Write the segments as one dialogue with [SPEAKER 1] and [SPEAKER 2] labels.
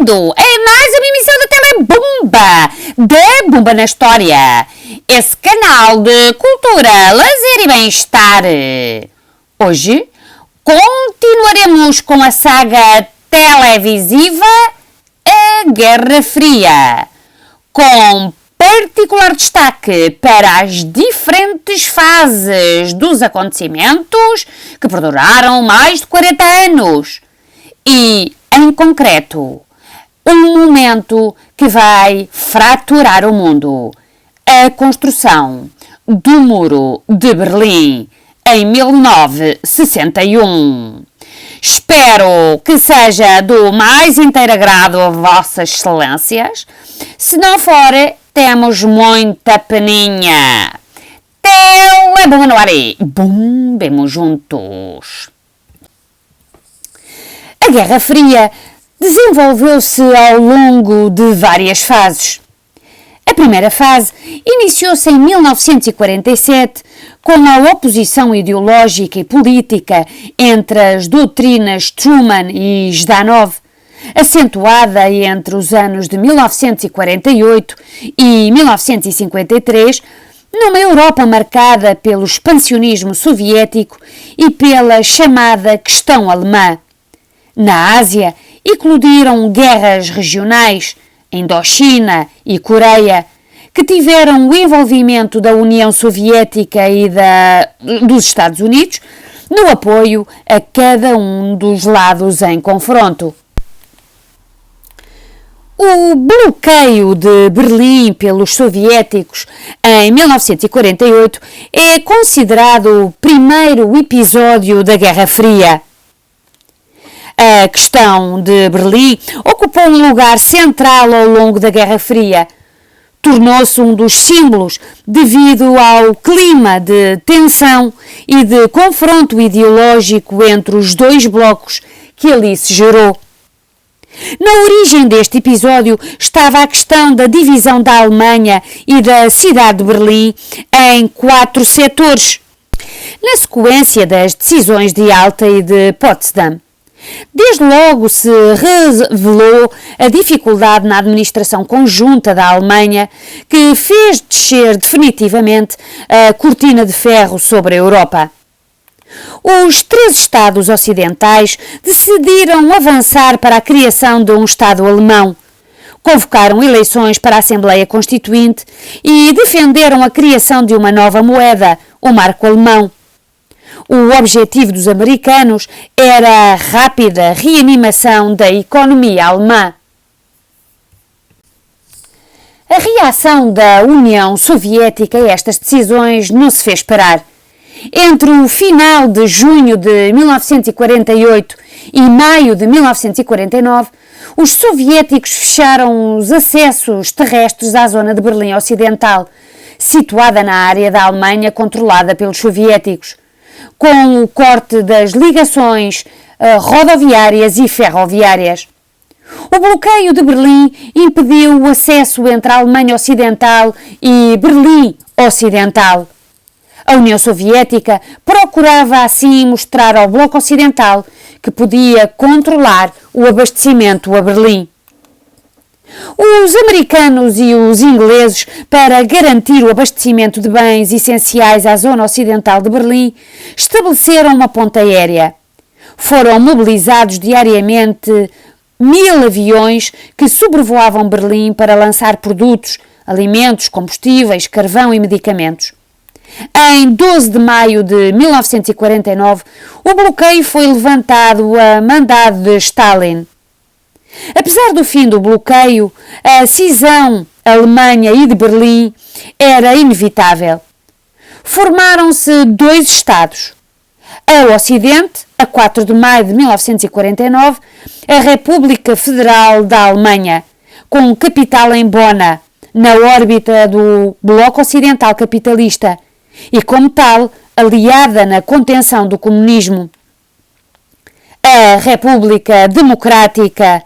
[SPEAKER 1] bem-vindo a mais uma emissão da Telebumba, da Bumba na História, esse canal de cultura, lazer e bem-estar. Hoje continuaremos com a saga televisiva A Guerra Fria, com particular destaque para as diferentes fases dos acontecimentos que perduraram mais de 40 anos e, em concreto, um momento que vai fraturar o mundo: a construção do Muro de Berlim em 1961. Espero que seja do mais inteiro agrado a vossas excelências. Se não for, temos muita peninha. Telebumba no ar e bumbemos juntos. A Guerra Fria desenvolveu-se ao longo de várias fases. A primeira fase iniciou-se em 1947 com a oposição ideológica e política entre as doutrinas Truman e Zhdanov, acentuada entre os anos de 1948 e 1953, numa Europa marcada pelo expansionismo soviético e pela chamada questão alemã. Na Ásia, eclodiram guerras regionais, Indochina e Coreia, que tiveram o envolvimento da União Soviética e dos Estados Unidos no apoio a cada um dos lados em confronto. O bloqueio de Berlim pelos soviéticos em 1948 é considerado o primeiro episódio da Guerra Fria. A questão de Berlim ocupou um lugar central ao longo da Guerra Fria. Tornou-se um dos símbolos devido ao clima de tensão e de confronto ideológico entre os dois blocos que ali se gerou. Na origem deste episódio estava a questão da divisão da Alemanha e da cidade de Berlim em 4 setores, na sequência das decisões de Yalta e de Potsdam. Desde logo se revelou a dificuldade na administração conjunta da Alemanha, que fez descer definitivamente a cortina de ferro sobre a Europa. Os 3 Estados ocidentais decidiram avançar para a criação de um Estado alemão, convocaram eleições para a Assembleia Constituinte e defenderam a criação de uma nova moeda, o marco alemão. O objetivo dos americanos era a rápida reanimação da economia alemã. A reação da União Soviética a estas decisões não se fez esperar. Entre o final de junho de 1948 e maio de 1949, os soviéticos fecharam os acessos terrestres à zona de Berlim Ocidental, situada na área da Alemanha controlada pelos soviéticos, com o corte das ligações rodoviárias e ferroviárias. O bloqueio de Berlim impediu o acesso entre a Alemanha Ocidental e Berlim Ocidental. A União Soviética procurava assim mostrar ao Bloco Ocidental que podia controlar o abastecimento a Berlim. Os americanos e os ingleses, para garantir o abastecimento de bens essenciais à zona ocidental de Berlim, estabeleceram uma ponte aérea. Foram mobilizados diariamente 1000 aviões que sobrevoavam Berlim para lançar produtos, alimentos, combustíveis, carvão e medicamentos. Em 12 de maio de 1949, o bloqueio foi levantado a mandado de Stalin. Apesar do fim do bloqueio, a cisão Alemanha e de Berlim era inevitável. Formaram-se 2 Estados. A Ocidente, a 4 de maio de 1949, a República Federal da Alemanha, com capital em Bona, na órbita do Bloco Ocidental Capitalista, e como tal, aliada na contenção do comunismo. A República Democrática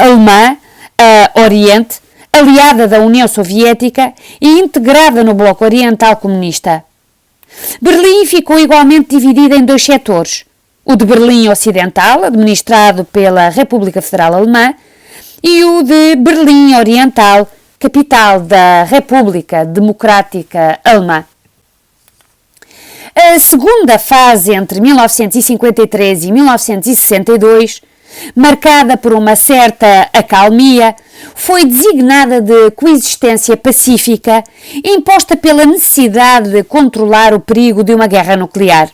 [SPEAKER 1] Alemã, a Oriente, aliada da União Soviética e integrada no Bloco Oriental Comunista. Berlim ficou igualmente dividida em 2 setores: o de Berlim Ocidental, administrado pela República Federal Alemã, e o de Berlim Oriental, capital da República Democrática Alemã. A segunda fase, entre 1953 e 1962, marcada por uma certa acalmia, foi designada de coexistência pacífica, imposta pela necessidade de controlar o perigo de uma guerra nuclear.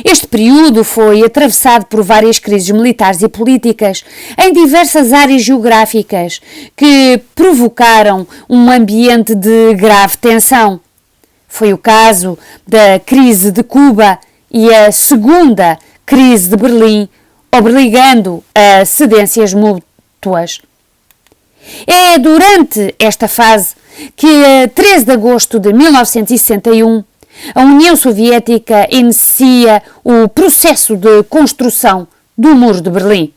[SPEAKER 1] Este período foi atravessado por várias crises militares e políticas em diversas áreas geográficas que provocaram um ambiente de grave tensão. Foi o caso da crise de Cuba e a segunda crise de Berlim, obrigando a cedências mútuas. É durante esta fase que, a 13 de agosto de 1961, a União Soviética inicia o processo de construção do Muro de Berlim.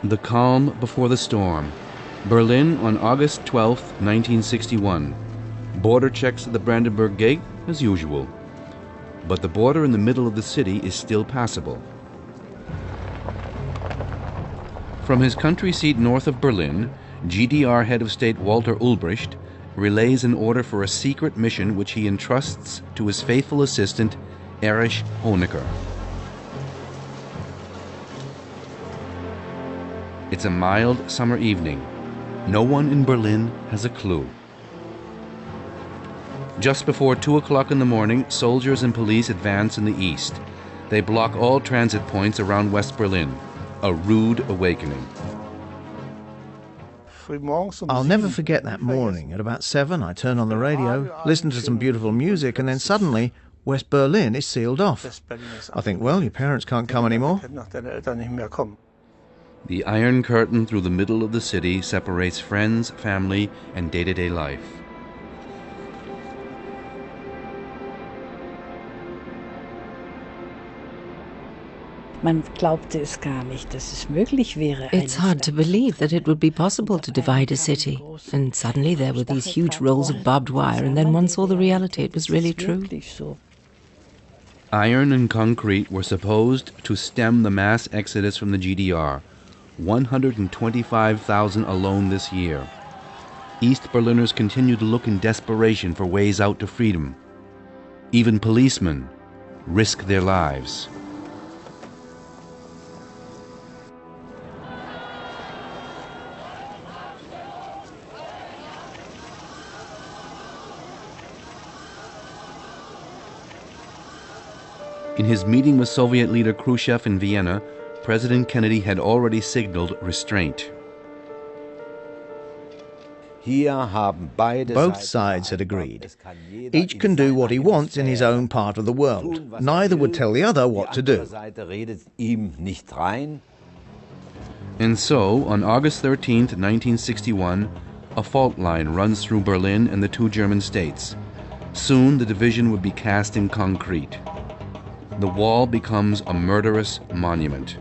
[SPEAKER 2] The calm before the storm. Berlin on August 12, 1961. Border checks at the Brandenburg Gate as usual. But the border in the middle of the city is still passable. From his country seat north of Berlin, GDR head of state Walter Ulbricht relays an order for a secret mission which he entrusts to his faithful assistant Erich Honecker. It's a mild summer evening. No one in Berlin has a clue. Just before 2 o'clock in the morning, soldiers and police advance in the east. They block all transit points around West Berlin. A rude awakening.
[SPEAKER 3] I'll never forget that morning. At about 7, I turn on the radio, listen to some beautiful music, and then suddenly, West Berlin is sealed off. I think, well, your parents can't come anymore.
[SPEAKER 2] The Iron Curtain through the middle of the city separates friends, family, and day-to-day life.
[SPEAKER 4] It's hard to believe that it would be possible to divide a city. And suddenly there were these huge rolls of barbed wire, and then one saw the reality. It was really true.
[SPEAKER 2] Iron and concrete were supposed to stem the mass exodus from the GDR. 125,000 alone this year. East Berliners continue to look in desperation for ways out to freedom. Even policemen risk their lives. In his meeting with Soviet leader Khrushchev in Vienna, President Kennedy had already signaled restraint.
[SPEAKER 3] Both sides had agreed. Each can do what he wants in his own part of the world. Neither would tell the other what to do.
[SPEAKER 2] And so, on August 13, 1961, a fault line runs through Berlin and the two German states. Soon the division would be cast in concrete. The wall becomes a murderous monument.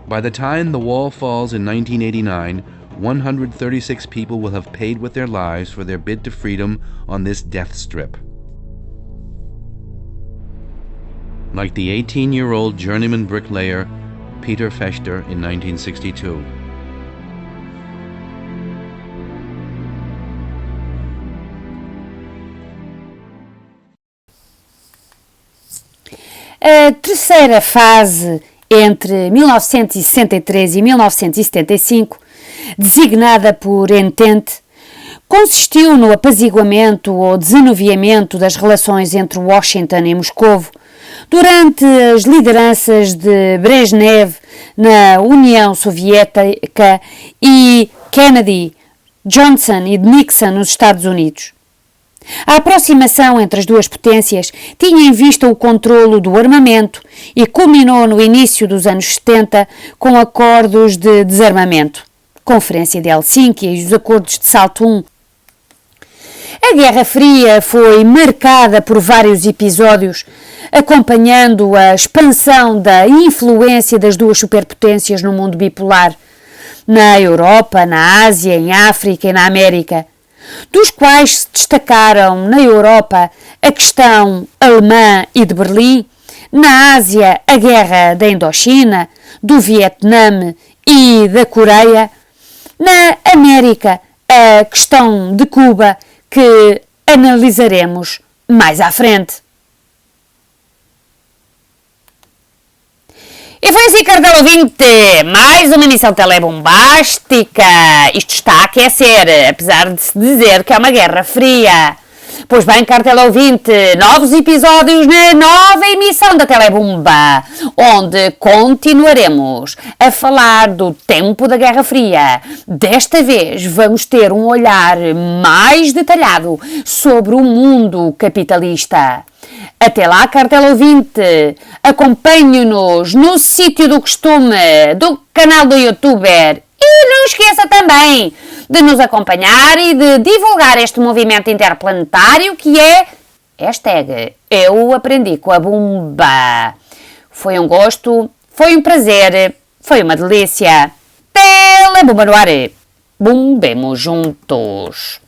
[SPEAKER 2] By the time the wall falls in 1989, 136 people will have paid with their lives for their bid to freedom on this death strip. Like the 18-year-old journeyman bricklayer Peter Fechter in 1962.
[SPEAKER 1] A terceira fase, entre 1963 e 1975, designada por Entente, consistiu no apaziguamento ou desanuviamento das relações entre Washington e Moscovo durante as lideranças de Brezhnev na União Soviética e Kennedy, Johnson e Nixon nos Estados Unidos. A aproximação entre as duas potências tinha em vista o controlo do armamento e culminou no início dos anos 70 com acordos de desarmamento, Conferência de Helsinki e os acordos de Salto I. A Guerra Fria foi marcada por vários episódios, acompanhando a expansão da influência das duas superpotências no mundo bipolar, na Europa, na Ásia, em África e na América. dos quais se destacaram na Europa a questão alemã e de Berlim, na Ásia a guerra da Indochina, do Vietnã e da Coreia, na América a questão de Cuba, que analisaremos mais à frente. E foi assim, caro ouvinte, mais uma emissão telebombástica. Isto está a aquecer, apesar de se dizer que é uma guerra fria. Pois bem, caro ouvinte, novos episódios na nova emissão da Telebomba, onde continuaremos a falar do tempo da Guerra Fria. Desta vez vamos ter um olhar mais detalhado sobre o mundo capitalista. Até lá, caro ouvinte, acompanhe-nos no sítio do costume, do canal do YouTuber. E não esqueça também de nos acompanhar e de divulgar este movimento interplanetário que é #Eu aprendi com a Bomba. Foi um gosto, foi um prazer, foi uma delícia. Telebomba no ar. Bombemos juntos.